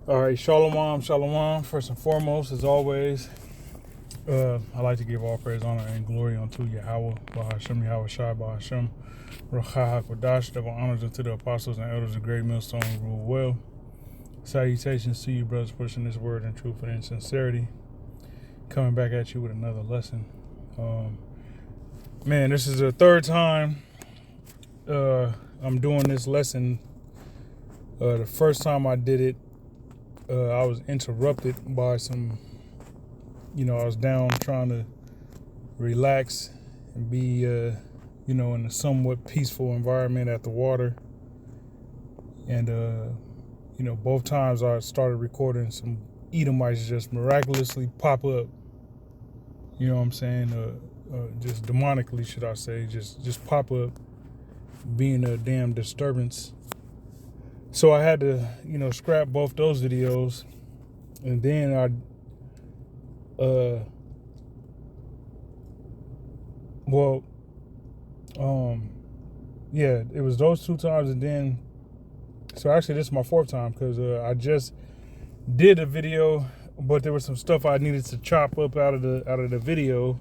All right, shalom, shalom. First and foremost, as always, I like to give all praise, honor, and glory unto Yahweh, Bahashem, Yahweh Shai, Bahashem, Ruach HaKodesh. Double honors unto the apostles and elders of Great Millstone who rule well. Salutations to you, brothers, pushing this word in truth and in sincerity. Coming back at you with another lesson. Man, this is the third time I'm doing this lesson. The first time I did it, I was interrupted by some, I was down trying to relax and be, in a somewhat peaceful environment at the water. And, both times I started recording, some Edomites just miraculously pop up. You know what I'm saying? Just demonically, should I say, just pop up, being a damn disturbance. So I had to, scrap both those videos. And then it was those two times. And then, so actually this is my fourth time, because I just did a video, but there was some stuff I needed to chop up out of the video.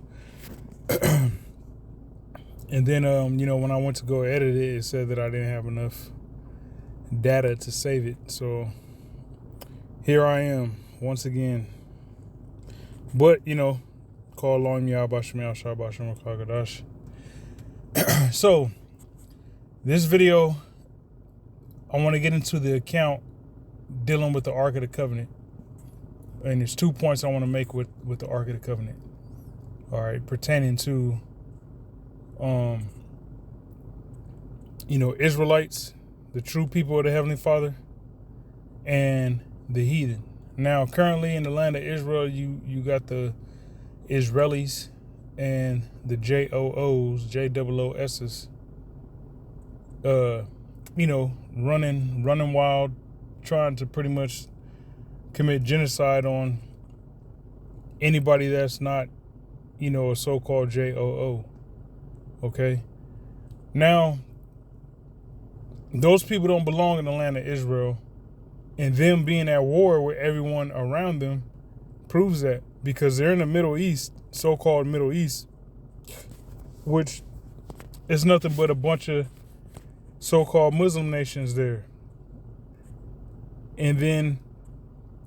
And then, when I went to go edit it, it said that I didn't have enough data to save it. So here I am once again. But, call Elohim Yahweh Shemel Shah Bashem Kagadash. So this video, I want to get into the account dealing with the Ark of the Covenant. And there's 2 points I want to make with the Ark of the Covenant. All right, pertaining to Israelites, the true people of the Heavenly Father, and the heathen. Now, currently in the land of Israel, you got the Israelis and the JOOs, JOOSs, running wild, trying to pretty much commit genocide on anybody that's not, a so-called JOO. Okay? Now, those people don't belong in the land of Israel, and them being at war with everyone around them proves that, because they're in the Middle East, so-called Middle East, which is nothing but a bunch of so-called Muslim nations there. And then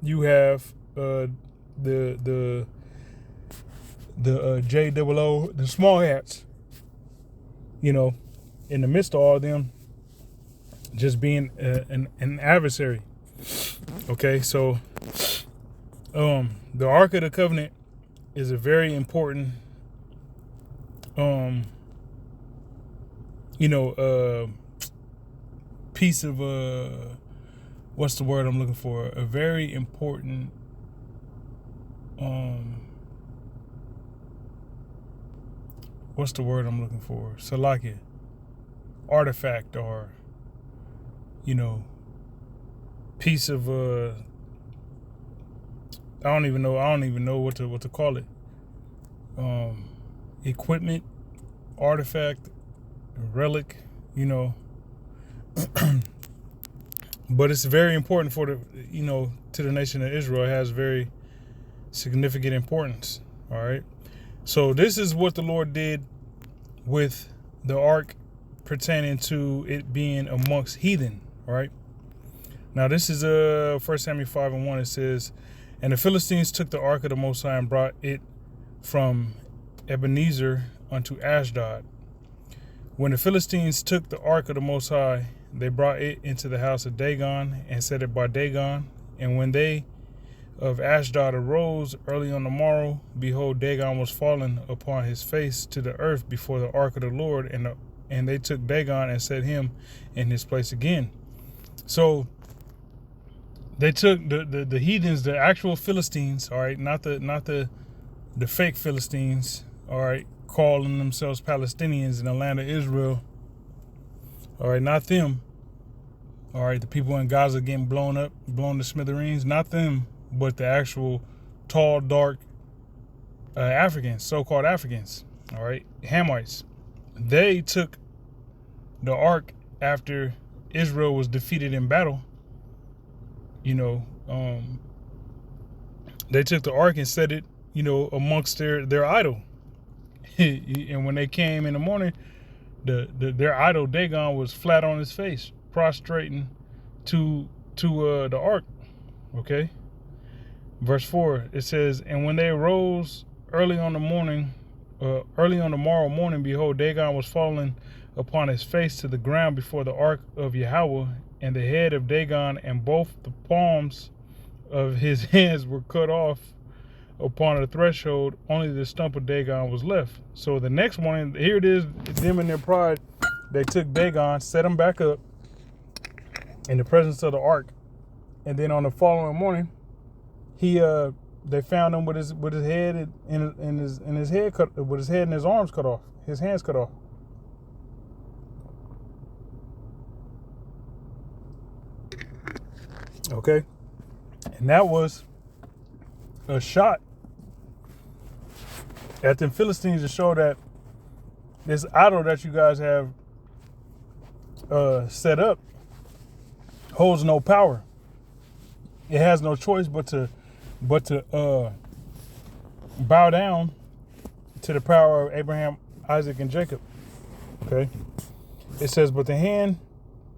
you have the JOO, the small hats, in the midst of all of them, just being an adversary. Okay, so the Ark of the Covenant is a very important piece of what's the word I'm looking for? A very important what's the word I'm looking for? Salakia. Artifact, or piece of I don't even know what to call it. Equipment, artifact, relic, but it's very important for the to the nation of Israel. It has very significant importance. All right. So this is what the Lord did with the ark pertaining to it being amongst heathen. All right. Now this is 1 Samuel 5:1. It says, "And the Philistines took the ark of the Most High and brought it from Ebenezer unto Ashdod. When the Philistines took the ark of the Most High, they brought it into the house of Dagon and set it by Dagon. And when they of Ashdod arose early on the morrow, behold, Dagon was fallen upon his face to the earth before the ark of the Lord, and they took Dagon and set him in his place again." So they took the heathens, the actual Philistines, all right, not the fake Philistines, all right, calling themselves Palestinians in the land of Israel, all right, not them, all right, the people in Gaza getting blown to smithereens, not them, but the actual tall, dark Africans, so-called Africans, all right, Hamites. They took the ark after Israel was defeated in battle, they took the ark and set it, amongst their idol. And when they came in the morning, their idol Dagon was flat on his face, prostrating to the ark. Okay. Verse 4, it says, and when they arose early on the morrow morning, behold, Dagon was fallen upon his face to the ground before the ark of Yahweh, and the head of Dagon and both the palms of his hands were cut off upon the threshold. Only the stump of Dagon was left. So the next morning, here it is, them in their pride, they took Dagon, set him back up in the presence of the ark, and then on the following morning, they found him with his head and his head cut, with his head and his arms cut off, his hands cut off. Okay, and that was a shot at the Philistines to show that this idol that you guys have set up holds no power. It has no choice but to bow down to the power of Abraham, Isaac, and Jacob. Okay. It says, but the hand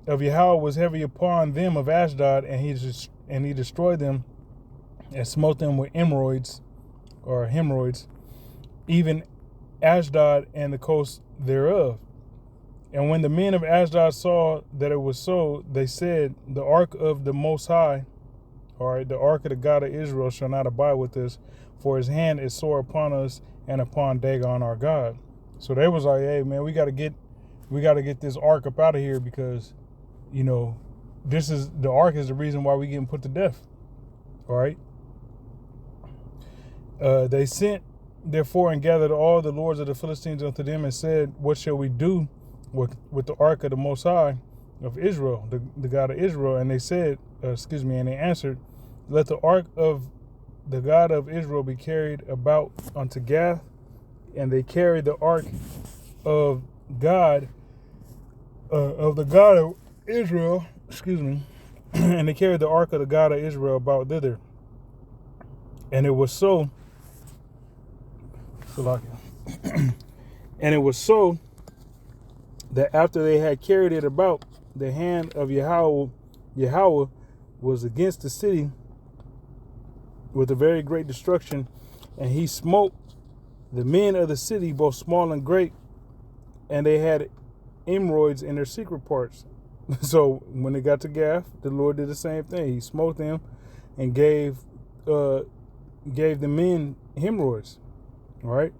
of Yahweh was heavy upon them of Ashdod, and he destroyed them and smote them with hemorrhoids, even Ashdod and the coast thereof. And when the men of Ashdod saw that it was so, they said, the ark of the Most High, all right, the ark of the God of Israel shall not abide with us, for his hand is sore upon us and upon Dagon our God. So they was like, hey man, we gotta get this ark up out of here, because the ark is the reason why we getting put to death. All right. They sent therefore and gathered all the lords of the Philistines unto them and said, what shall we do with the ark of the Most High of Israel, the God of Israel? And they said, and they answered, let the ark of the God of Israel be carried about unto Gath. And they carried the ark of God, of the God of Israel, and they carried the ark of the God of Israel about thither. And it was so, and it was so that after they had carried it about, the hand of Yahweh was against the city with a very great destruction, and he smote the men of the city, both small and great, and they had hemorrhoids in their secret parts. So when they got to Gath, the Lord did the same thing. He smote them and gave the men hemorrhoids. All right.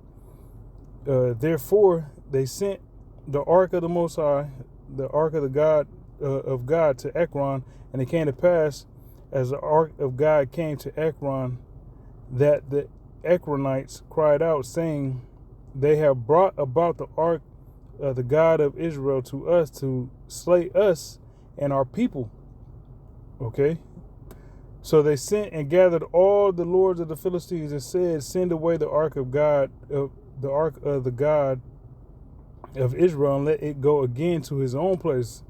Therefore, they sent the ark of the Most High, the ark of the God of God, to Ekron, and it came to pass, as the ark of God came to Ekron, that the Ekronites cried out, saying, they have brought about the ark of the God of Israel to us to slay us and our people. Okay. So they sent and gathered all the lords of the Philistines and said, send away the ark of God, the ark of the God of Israel, and let it go again to his own place.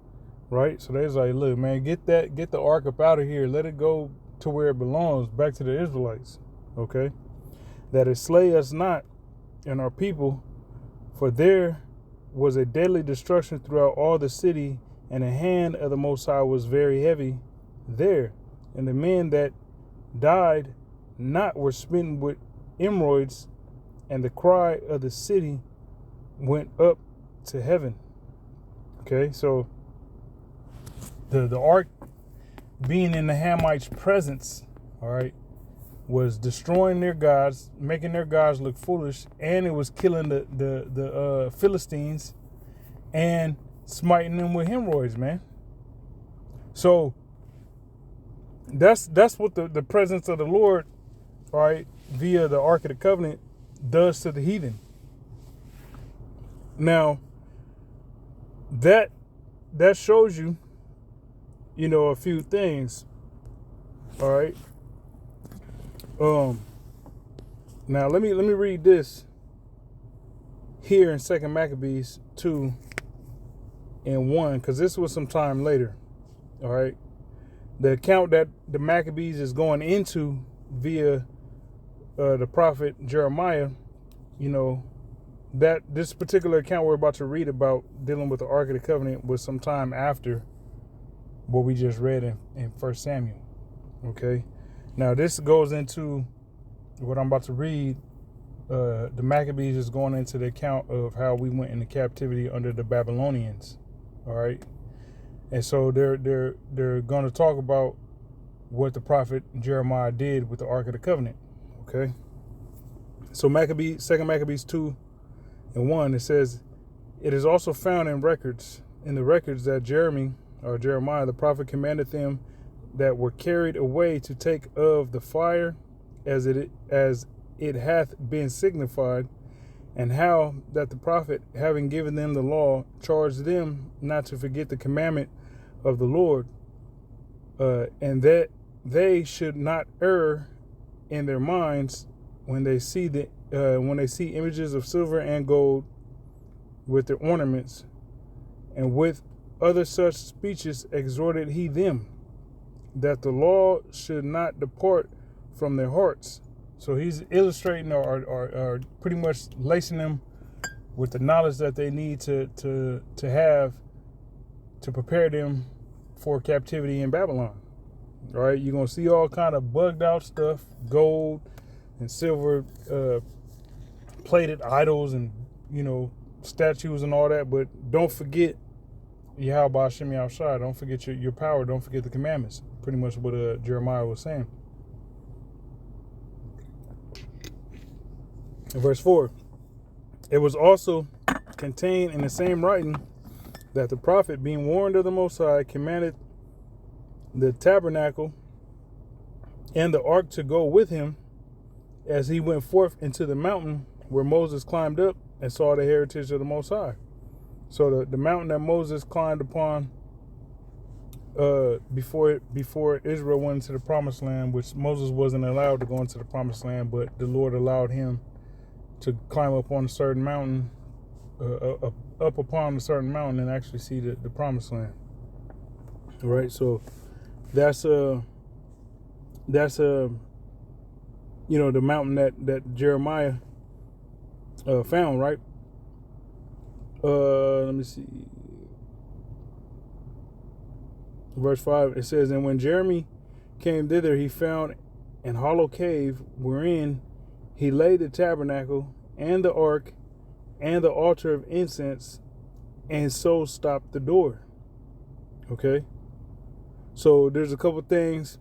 Right? So they was like, look, man, get the ark up out of here. Let it go to where it belongs, back to the Israelites. Okay? That it slay us not and our people, for there was a deadly destruction throughout all the city, and the hand of the Most High was very heavy there. And the men that died not were smitten with hemorrhoids, and the cry of the city went up to heaven. Okay, so the ark being in the Hamites' presence, all right, was destroying their gods, making their gods look foolish, and it was killing the Philistines and smiting them with hemorrhoids, man. So that's what the presence of the Lord, all right, via the Ark of the Covenant does to the heathen. Now, that shows you, a few things. All right. Now let me read this here in 2 Maccabees 2 and 1, because this was some time later. All right. The account that the Maccabees is going into via the prophet Jeremiah, you know, that this particular account we're about to read about dealing with the Ark of the Covenant was sometime after what we just read in 1 Samuel. Okay. Now this goes into what I'm about to read. The Maccabees is going into the account of how we went into captivity under the Babylonians. All right. And so they're going to talk about what the prophet Jeremiah did with the Ark of the Covenant. Okay. So Second Maccabees 2:1, it says, "It is also found in the records that Jeremiah the prophet commanded them that were carried away to take of the fire as it hath been signified, and how that the prophet, having given them the law, charged them not to forget the commandment of the Lord, and that they should not err in their minds when they see images of silver and gold with their ornaments, and with other such speeches exhorted he them, that the law should not depart from their hearts." So he's illustrating or pretty much lacing them with the knowledge that they need to have to prepare them for captivity in Babylon. All right, you're gonna see all kind of bugged out stuff, gold and silver plated idols and statues and all that, but don't forget Yahweh Hashem Yahushua. Don't forget your power. Don't forget the commandments. Pretty much what Jeremiah was saying. In verse 4, "It was also contained in the same writing that the prophet, being warned of the Most High, commanded the tabernacle and the ark to go with him as he went forth into the mountain where Moses climbed up and saw the heritage of the Most High." So the mountain that Moses climbed upon before Israel went into the Promised Land, which Moses wasn't allowed to go into the Promised Land, but the Lord allowed him to climb up on a certain mountain, up upon a certain mountain, and actually see the Promised Land. All right, so that's the mountain that Jeremiah found, right? Let me see. Verse 5, it says, "And when Jeremy came thither, he found an hollow cave wherein he laid the tabernacle and the ark and the altar of incense, and so stopped the door." Okay. So there's a couple things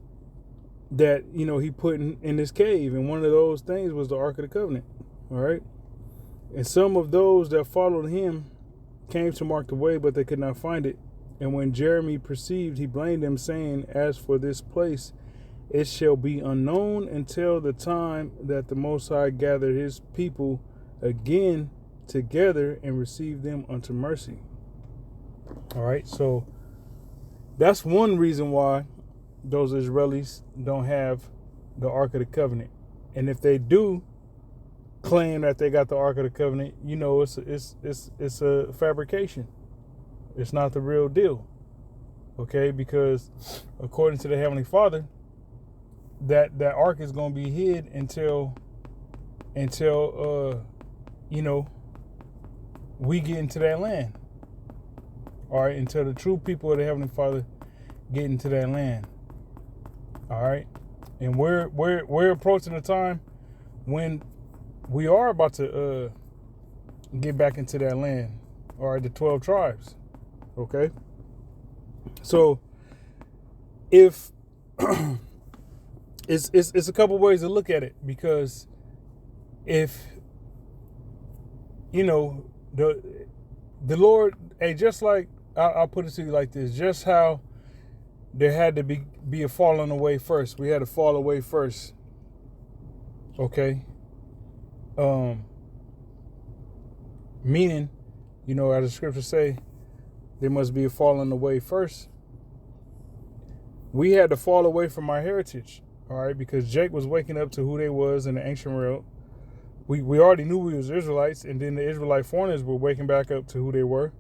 that, he put in this cave. And one of those things was the Ark of the Covenant. All right. And some of those that followed him came to mark the way, but they could not find it. And when Jeremy perceived, he blamed them, saying, "As for this place, it shall be unknown until the time that the Most High gather his people again together and receive them unto mercy." All right, so that's one reason why those Israelis don't have the Ark of the Covenant. And if they do claim that they got the Ark of the Covenant, it's a fabrication. It's not the real deal. Okay, because according to the Heavenly Father, that ark is going to be hid until we get into that land. All right, until the true people of the Heavenly Father get into that land. All right, and we're approaching a time when we are about to get back into that land. All right, the 12 tribes. Okay, so if it's a couple ways to look at it, because if the Lord, just like I'll put it to you like this, just how there had to be a falling away first. We had to fall away first. Okay. Meaning, as the scriptures say, there must be a falling away first. We had to fall away from our heritage, all right, because Jake was waking up to who they was in the ancient world. We already knew we was Israelites, and then the Israelite foreigners were waking back up to who they were.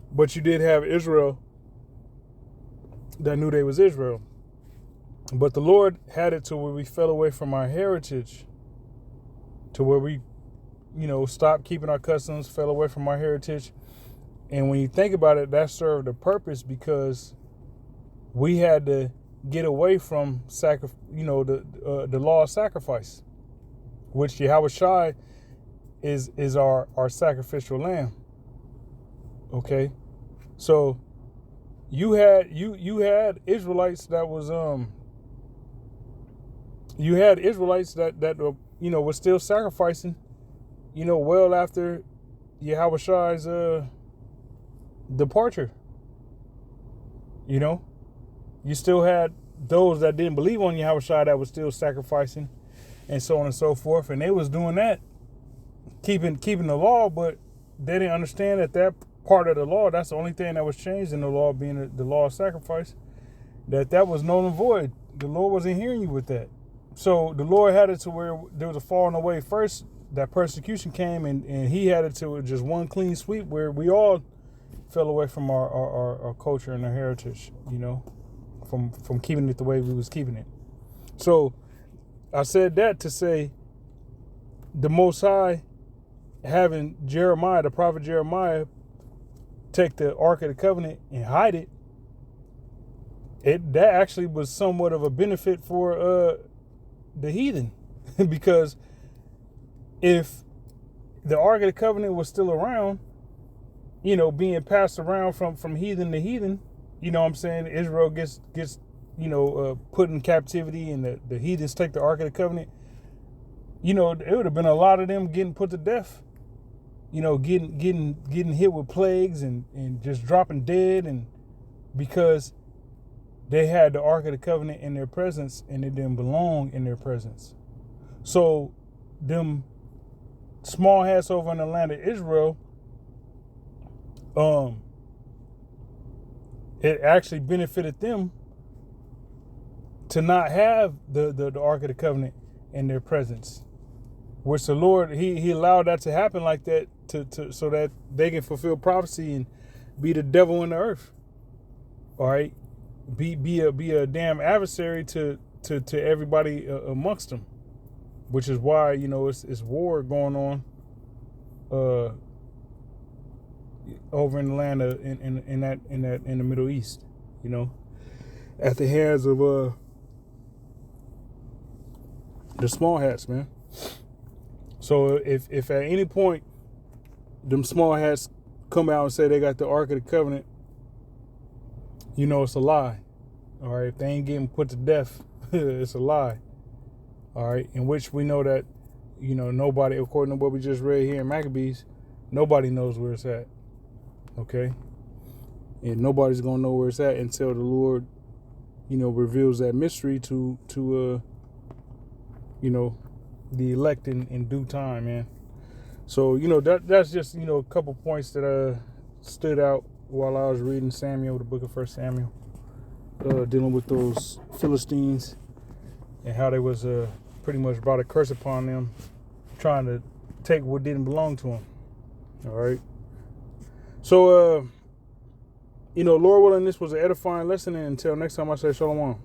But you did have Israel that knew they was Israel. But the Lord had it to where we fell away from our heritage, to where we, stopped keeping our customs, fell away from our heritage. And when you think about it, that served a purpose, because we had to get away from the law of sacrifice, which Yahweh Shai is our sacrificial lamb. Okay, so you had Israelites that was was still sacrificing, well after Yahweh Shai's departure. You still had those that didn't believe on Yahweh Shai that was still sacrificing, and so on and so forth. And they was doing that, keeping the law, but they didn't understand that part of the law, that's the only thing that was changed in the law, being the law of sacrifice, that was null and void. The Lord wasn't hearing you with that. So the Lord had it to where there was a falling away first. That persecution came, and he had it to just one clean sweep where we all fell away from our culture and our heritage, from keeping it the way we was keeping it. So I said that to say the Most High having Jeremiah, the prophet Jeremiah, take the Ark of the Covenant and hide it, that actually was somewhat of a benefit for the heathen. Because if the Ark of the Covenant was still around, being passed around from heathen to heathen, Israel gets put in captivity, and the heathens take the Ark of the Covenant, it would have been a lot of them getting put to death, getting hit with plagues and just dropping dead, and because they had the Ark of the Covenant in their presence and it didn't belong in their presence. So them small hats over in the land of Israel, it actually benefited them to not have the Ark of the Covenant in their presence, which the Lord, he allowed that to happen like that so that they can fulfill prophecy and be the devil in the earth. All right, be a damn adversary to everybody amongst them, which is why it's war going on over in the land of in the Middle East, at the hands of the small hats, man. So if at any point them small hats come out and say they got the Ark of the Covenant, it's a lie. All right, if they ain't getting put to death, it's a lie. All right, in which we know that nobody, according to what we just read here in Maccabees, nobody knows where it's at. Okay, and nobody's gonna know where it's at until the Lord, reveals that mystery to the elect in due time, man. So that's just a couple points that stood out while I was reading Samuel, the book of 1 Samuel, dealing with those Philistines and how they was pretty much brought a curse upon them, trying to take what didn't belong to them. All right. So, Lord willing, this was an edifying lesson. And until next time, I say shalom.